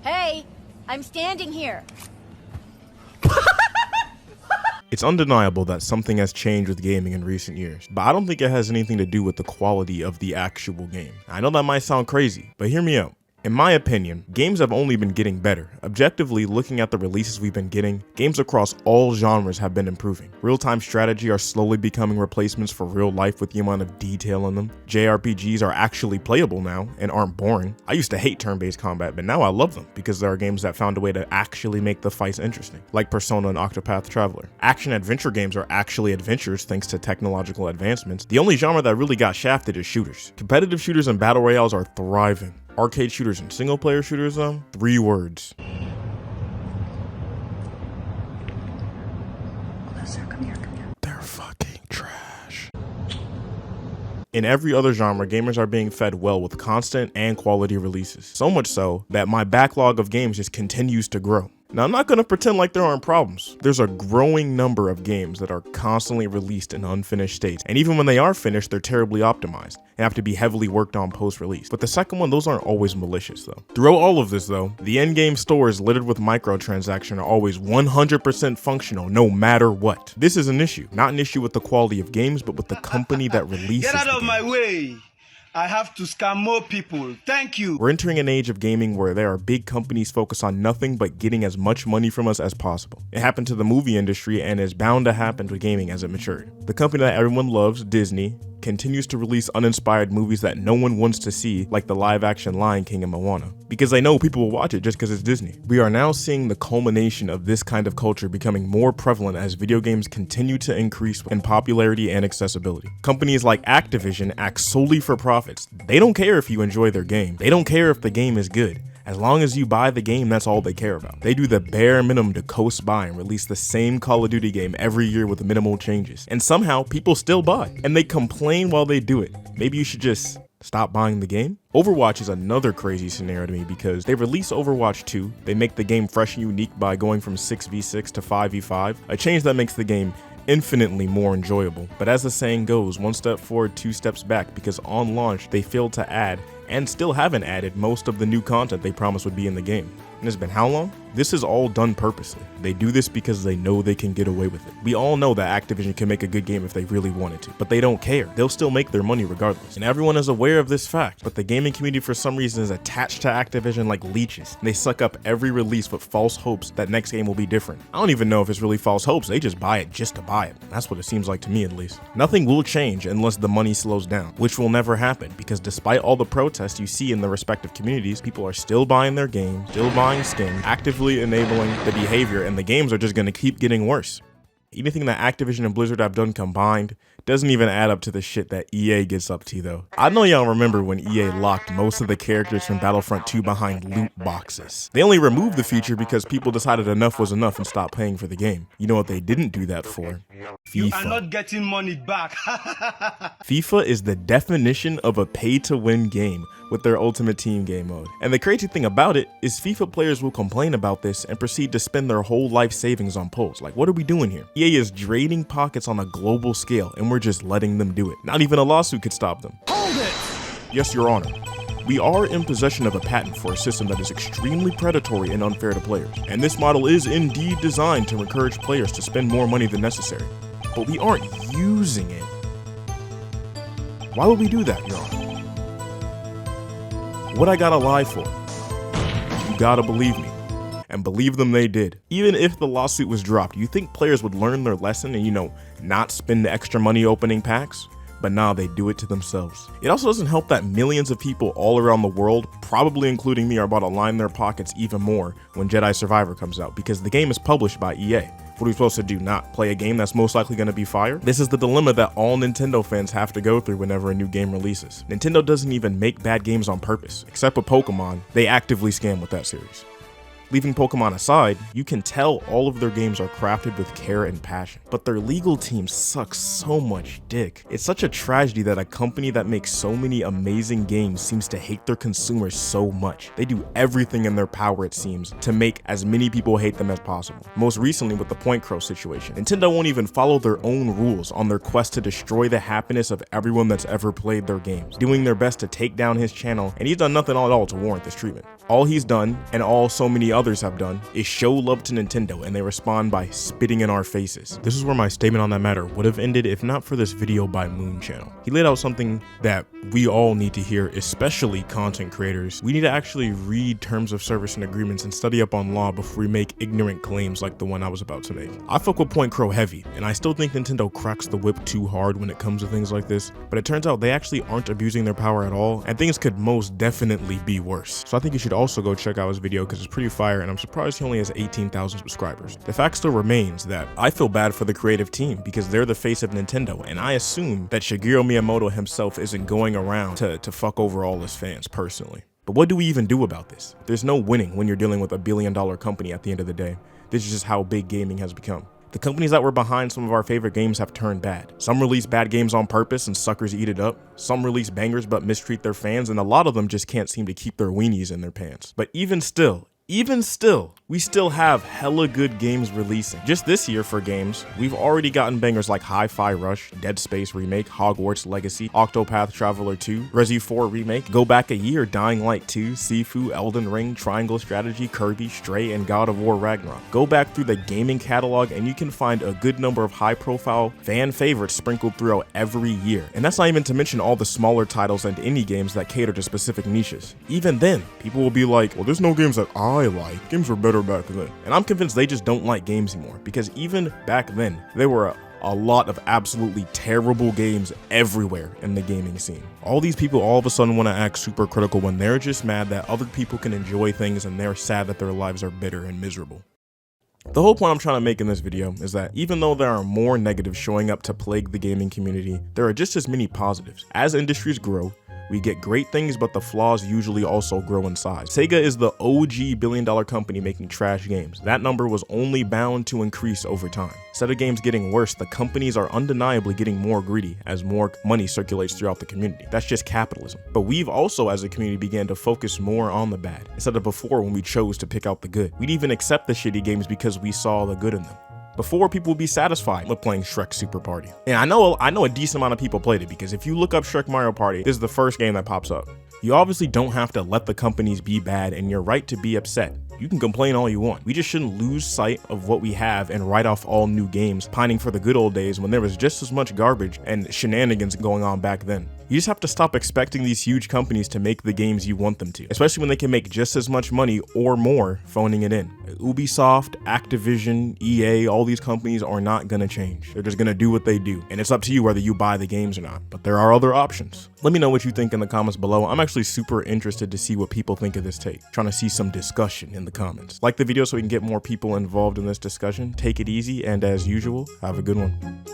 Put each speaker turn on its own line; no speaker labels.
Hey, I'm standing here.
It's undeniable that something has changed with gaming in recent years, but I don't think it has anything to do with the quality of the actual game. I know that might sound crazy, but hear me out. In my opinion, games have only been getting better. Objectively, looking at the releases we've been getting, games across all genres have been improving. Real-time strategy are slowly becoming replacements for real life with the amount of detail in them. JRPGs are actually playable now and aren't boring. I used to hate turn-based combat, but now I love them because there are games that found a way to actually make the fights interesting, like Persona and Octopath Traveler. Action-adventure games are actually adventures thanks to technological advancements. The only genre that really got shafted is shooters. Competitive shooters and battle royales are thriving. Arcade shooters and single player shooters though, 3 words.
Closer, come here.
They're fucking trash. In every other genre, gamers are being fed well with constant and quality releases. So much so that my backlog of games just continues to grow. Now, I'm not gonna pretend like there aren't problems. There's a growing number of games that are constantly released in unfinished states, and even when they are finished, they're terribly optimized and have to be heavily worked on post-release. But the second one, those aren't always malicious though. Throughout all of this though, the in-game stores littered with microtransactions are always 100% functional no matter what. This is an issue, not an issue with the quality of games, but with the company that releases
Get out
the
of
game.
my way! I have to scam more people. Thank you.
We're entering an age of gaming where there are big companies focused on nothing but getting as much money from us as possible. It happened to the movie industry and is bound to happen to gaming as it matured. The company that everyone loves, Disney, continues to release uninspired movies that no one wants to see, like the live-action Lion King and Moana, because they know people will watch it just because it's Disney. We are now seeing the culmination of this kind of culture becoming more prevalent as video games continue to increase in popularity and accessibility. Companies like Activision act solely for profits. They don't care if you enjoy their game. They don't care if the game is good. As long as you buy the game, that's all they care about. They do the bare minimum to coast by and release the same Call of Duty game every year with minimal changes. And somehow, people still buy. And they complain while they do it. Maybe you should just stop buying the game? Overwatch is another crazy scenario to me because they release Overwatch 2, they make the game fresh and unique by going from 6v6 to 5v5, a change that makes the game infinitely more enjoyable. But as the saying goes, 1 step forward, 2 steps back, because on launch they failed to add, and still haven't added, most of the new content they promised would be in the game. And it's been how long? This is all done purposely. They do this because they know they can get away with it. We all know that Activision can make a good game if they really wanted to, but they don't care. They'll still make their money regardless. And everyone is aware of this fact, but the gaming community for some reason is attached to Activision like leeches. And they suck up every release with false hopes that next game will be different. I don't even know if it's really false hopes. They just buy it just to buy it. That's what it seems like to me at least. Nothing will change unless the money slows down, which will never happen because despite all the protests you see in the respective communities, people are still buying their games, still buying skins, actively enabling the behavior, and the games are just going to keep getting worse. Anything that Activision and Blizzard have done combined doesn't even add up to the shit that EA gets up to though. I know y'all remember when EA locked most of the characters from Battlefront 2 behind loot boxes. They only removed the feature because people decided enough was enough and stopped paying for the game. You know what they didn't do that for?
You
FIFA.
are not getting money back.
FIFA is the definition of a pay-to-win game with their Ultimate Team game mode. And the crazy thing about it is FIFA players will complain about this and proceed to spend their whole life savings on pulls. Like, what are we doing here? EA is draining pockets on a global scale and we're just letting them do it. Not even a lawsuit could stop them.
Hold it!
Yes, Your Honor. We are in possession of a patent for a system that is extremely predatory and unfair to players. And this model is indeed designed to encourage players to spend more money than necessary. But we aren't using it. Why would we do that, Your Honor? What I gotta lie for? You gotta believe me. And believe them they did. Even if the lawsuit was dropped, you think players would learn their lesson and, not spend the extra money opening packs? But nah, they do it to themselves. It also doesn't help that millions of people all around the world, probably including me, are about to line their pockets even more when Jedi Survivor comes out, because the game is published by EA. What are we supposed to do, not play a game that's most likely going to be fire? This is the dilemma that all Nintendo fans have to go through whenever a new game releases. Nintendo doesn't even make bad games on purpose. Except with Pokemon, they actively scam with that series. Leaving Pokemon aside, you can tell all of their games are crafted with care and passion, but their legal team sucks so much dick. It's such a tragedy that a company that makes so many amazing games seems to hate their consumers so much. They do everything in their power, it seems, to make as many people hate them as possible. Most recently with the Point Crow situation, Nintendo won't even follow their own rules on their quest to destroy the happiness of everyone that's ever played their games, doing their best to take down his channel, and he's done nothing at all to warrant this treatment. All he's done, and all so many others have done, is show love to Nintendo, and they respond by spitting in our faces. This is where my statement on that matter would have ended if not for this video by Moon Channel. He laid out something that we all need to hear, especially content creators. We need to actually read terms of service and agreements and study up on law before we make ignorant claims like the one I was about to make. I fuck with Point Crow heavy, and I still think Nintendo cracks the whip too hard when it comes to things like this, but it turns out they actually aren't abusing their power at all, and things could most definitely be worse. So I think you should also go check out his video because it's pretty fire, and I'm surprised he only has 18,000 subscribers. The fact still remains that I feel bad for the creative team because they're the face of Nintendo, and I assume that Shigeru Miyamoto himself isn't going around to fuck over all his fans personally. But what do we even do about this? There's no winning when you're dealing with $1 billion company at the end of the day. This is just how big gaming has become. The companies that were behind some of our favorite games have turned bad. Some release bad games on purpose and suckers eat it up. Some release bangers but mistreat their fans, and a lot of them just can't seem to keep their weenies in their pants. But even still, we still have hella good games releasing. Just this year for games, we've already gotten bangers like Hi-Fi Rush, Dead Space Remake, Hogwarts Legacy, Octopath Traveler 2, Resi 4 Remake, go back a year, Dying Light 2, Sifu, Elden Ring, Triangle Strategy, Kirby, Stray, and God of War Ragnarok. Go back through the gaming catalog and you can find a good number of high-profile fan favorites sprinkled throughout every year. And that's not even to mention all the smaller titles and indie games that cater to specific niches. Even then, people will be like, well, there's no games that I like. Games were better back then. And I'm convinced they just don't like games anymore, because even back then, there were a lot of absolutely terrible games everywhere in the gaming scene. All these people all of a sudden want to act super critical when they're just mad that other people can enjoy things and they're sad that their lives are bitter and miserable. The whole point I'm trying to make in this video is that even though there are more negatives showing up to plague the gaming community, there are just as many positives. As industries grow, we get great things, but the flaws usually also grow in size. Sega is the OG billion-dollar company making trash games. That number was only bound to increase over time. Instead of games getting worse, the companies are undeniably getting more greedy as more money circulates throughout the community. That's just capitalism. But we've also, as a community, began to focus more on the bad, instead of before when we chose to pick out the good. We'd even accept the shitty games because we saw the good in them. Before, people would be satisfied with playing Shrek Super Party. And I know a decent amount of people played it, because if you look up Shrek Mario Party, this is the first game that pops up. You obviously don't have to let the companies be bad, and you're right to be upset. You can complain all you want. We just shouldn't lose sight of what we have and write off all new games, pining for the good old days when there was just as much garbage and shenanigans going on back then. You just have to stop expecting these huge companies to make the games you want them to, especially when they can make just as much money or more phoning it in. Ubisoft, Activision, EA, all these companies are not gonna change. They're just gonna do what they do, and it's up to you whether you buy the games or not. But there are other options. Let me know what you think in the comments below. I'm actually super interested to see what people think of this take. Trying to see some discussion in the comments. Like the video so we can get more people involved in this discussion. Take it easy, and as usual, have a good one.